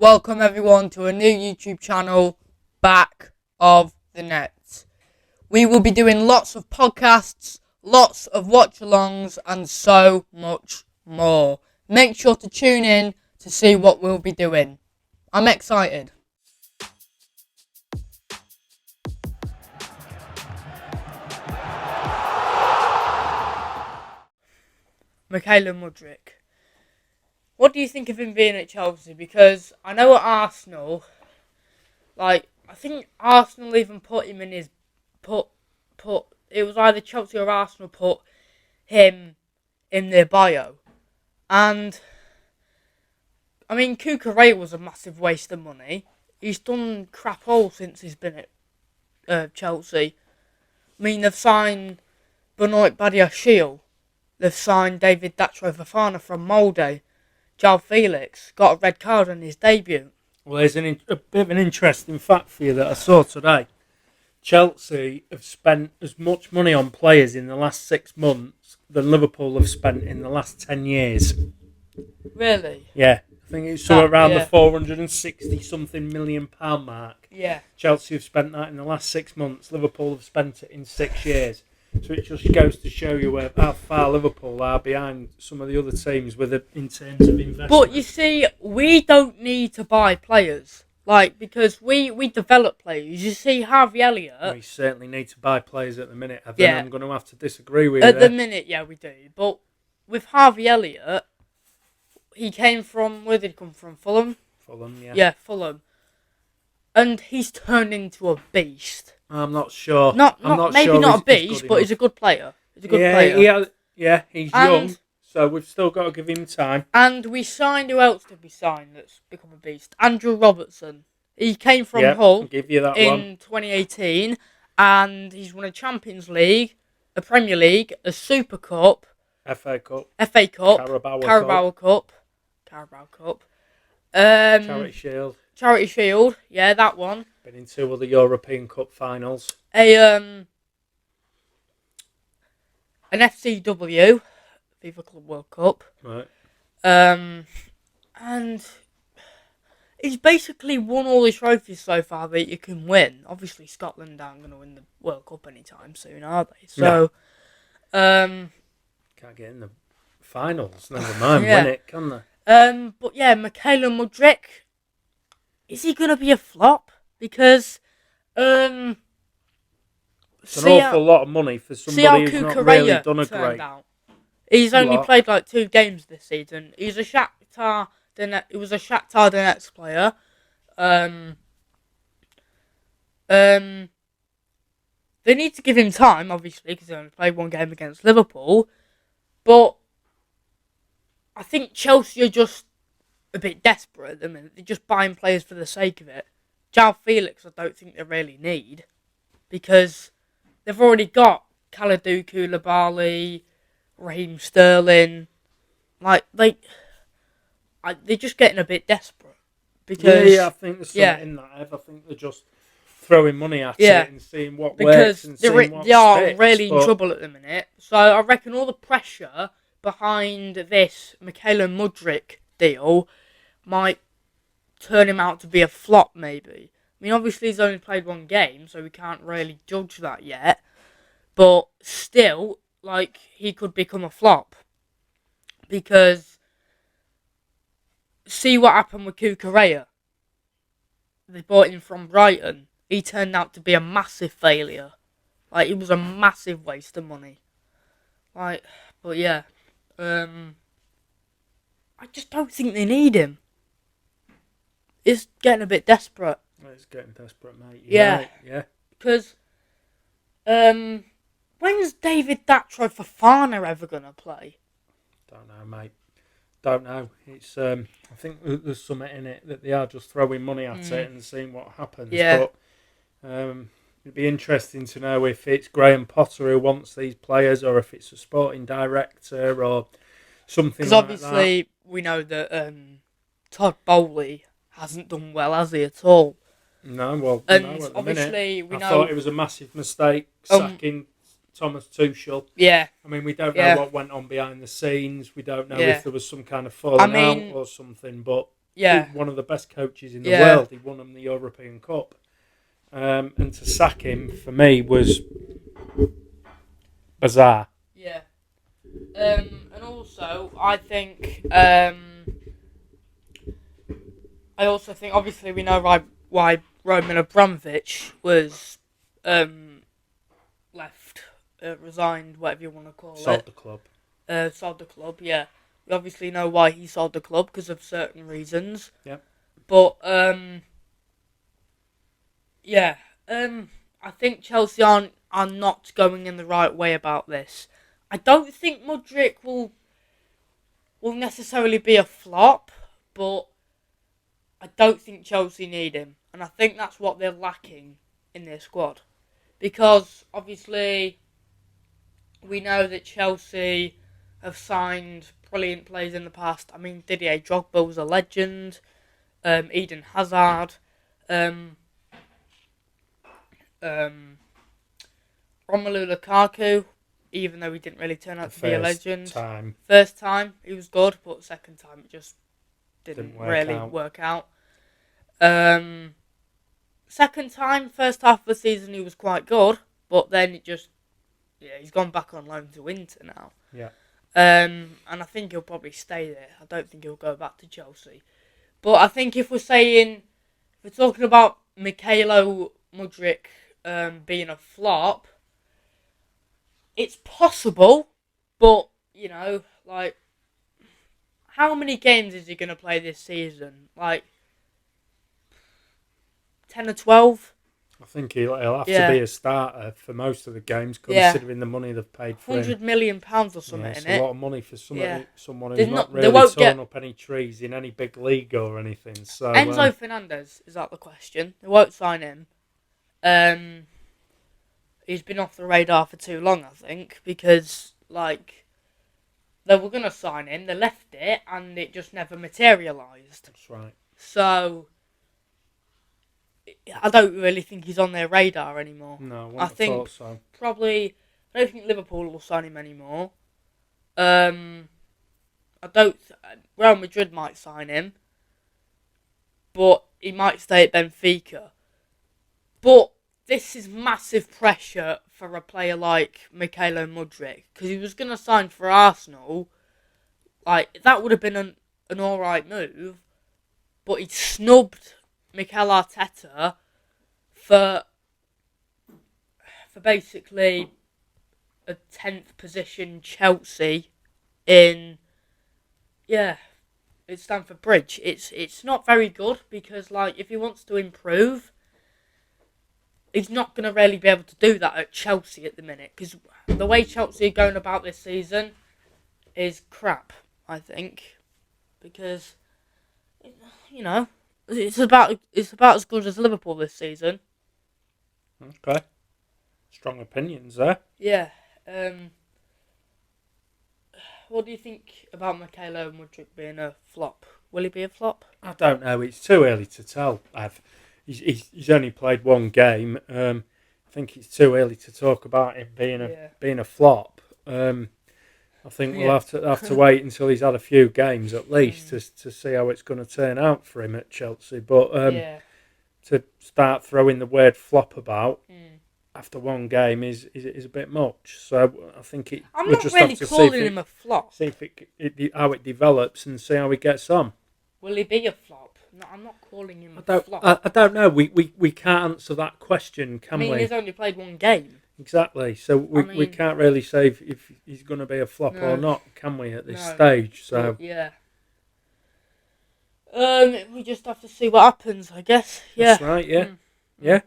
Welcome everyone to a new YouTube channel, Back of the Net. We will be doing lots of podcasts, lots of watch-alongs and so much more. Make sure to tune in to see what we'll be doing. I'm excited. Mykhailo Mudryk. What do you think of him being at Chelsea? Because I know at Arsenal, I think Arsenal even put him in his it was either Chelsea or Arsenal put him in their bio. And I mean, Cucurella was a massive waste of money. He's done crap all since he's been at Chelsea. I mean, they've signed Benoit Badiashile. They've signed David Datro Fofana from Molde. João Felix got a red card on his debut. Well, there's a bit of an interesting fact for you that I saw today. Chelsea have spent as much money on players in the last 6 months than Liverpool have spent in the last 10 years. Really? Yeah, I think it's around the £460-something million mark. Yeah. Chelsea have spent that in the last 6 months. Liverpool have spent it in 6 years. So it just goes to show you how far Liverpool are behind some of the other teams in terms of investment. But you see, we don't need to buy players. Because we develop players. You see, Harvey Elliott... We certainly need to buy players at the minute. I'm going to have to disagree with you. At the minute, yeah, we do. But with Harvey Elliott, he came from... Where did he come from? Fulham? Fulham, yeah. Yeah, Fulham. And he's turned into a beast. I'm not sure. Maybe not a beast, but he's a good player. He's a good player. He's young, so we've still got to give him time. And we signed, who else did we sign that's become a beast? Andrew Robertson. He came from Hull in 2018, and he's won a Champions League, a Premier League, a Super Cup, FA Cup, Carabao Cup, Charity Shield, yeah, that one. Been in 2 other European Cup finals. An FCW, FIFA Club World Cup. Right. And he's basically won all the trophies so far that you can win. Obviously, Scotland aren't going to win the World Cup anytime soon, are they? So, can't get in the finals. Never mind win it, can they? But yeah, Mykhailo Mudryk. Is he going to be a flop? Because, it's an awful lot of money for somebody who's not really done a great. He's only played 2 games this season. He was a Shakhtar Donetsk player. They need to give him time, obviously, because he only played 1 game against Liverpool. But I think Chelsea are just a bit desperate at the minute. They're just buying players for the sake of it. João Felix, I don't think they really need, because they've already got Kalidou Koulibaly, Raheem Sterling. They're just getting a bit desperate. Because I think there's something in that. I think they're just throwing money at it and seeing what works and seeing what they are sticks, really in trouble at the minute. So I reckon all the pressure behind this Mykhailo Mudryk deal might turn him out to be a flop, maybe. I mean, obviously he's only played 1 game, so we can't really judge that yet. But still, he could become a flop. Because see what happened with Cucurella. They bought him from Brighton. He turned out to be a massive failure. It was a massive waste of money. But yeah. I just don't think they need him. It's getting a bit desperate. It's getting desperate, mate. Yeah. Right. Yeah. Because, when's David Datro Fofana ever going to play? Don't know, mate. Don't know. It's I think there's something in it that they are just throwing money at it and seeing what happens. Yeah. But it'd be interesting to know if it's Graham Potter who wants these players, or if it's a sporting director or something like that. Because obviously we know that Todd Bowley hasn't done well, has he, at all? No, well, and no, at the obviously minute, I thought it was a massive mistake sacking Thomas Tuchel. Yeah. I mean, we don't know what went on behind the scenes. We don't know if there was some kind of falling out or something. But Yeah. He's one of the best coaches in the Yeah. world. He won them the European Cup. And to sack him, for me, was bizarre. Yeah. And also, I also think, obviously, we know why Roman Abramovich was left, resigned, whatever you want to call Sold it. the club. Sold the club, yeah. We obviously know why he sold the club, because of certain reasons. Yep. But, yeah. I think Chelsea are not going in the right way about this. I don't think Mudryk will necessarily be a flop, but I don't think Chelsea need him. And I think that's what they're lacking in their squad. Because, obviously, we know that Chelsea have signed brilliant players in the past. I mean, Didier Drogba was a legend. Eden Hazard. Romelu Lukaku, even though he didn't really turn out to be a legend. First time, he was good, but second time it just didn't really work out. Second time, first half of the season, he was quite good, but then he's gone back on loan to Inter now. Yeah. And I think he'll probably stay there. I don't think he'll go back to Chelsea. But I think if we're talking about Mykhailo Mudryk being a flop, it's possible, but, how many games is he going to play this season? 10 or 12? I think he'll have to be a starter for most of the games, considering the money they've paid for him. £100 million or something, it's a lot of money for someone who's not really torn up any trees in any big league or anything. So Enzo Fernandez is out the question. They won't sign him. He's been off the radar for too long, I think, because, they were going to sign him, they left it, and it just never materialised. That's right. So I don't really think he's on their radar anymore. No, I think so. I don't think Liverpool will sign him anymore. Real Madrid might sign him, but he might stay at Benfica. But this is massive pressure for a player like Mykhailo Mudryk, because he was going to sign for Arsenal. That would have been an alright move, but he snubbed Mikel Arteta for basically a 10th position Chelsea in it's Stamford Bridge. It's not very good, because if he wants to improve, he's not going to really be able to do that at Chelsea at the minute, because the way Chelsea are going about this season is crap, I think, because it's about as good as Liverpool this season. Okay, strong opinions there. Yeah. What do you think about Mykhailo Mudryk being a flop? Will he be a flop? I don't know. It's too early to tell. He's only played one game. I think it's too early to talk about him being a flop. I think we'll have to wait until he's had a few games at least to see how it's going to turn out for him at Chelsea. But to start throwing the word flop about after one game is a bit much. So I think I'm not really calling him a flop. See how it develops and see how he gets on. Will he be a flop? No, I'm not calling him a flop. I don't know. We can't answer that question, can we? He's only played one game. Exactly. So we can't really say if he's going to be a flop or not, can we, at this stage? So yeah. We just have to see what happens, I guess. Yeah. That's right. Yeah. Yeah.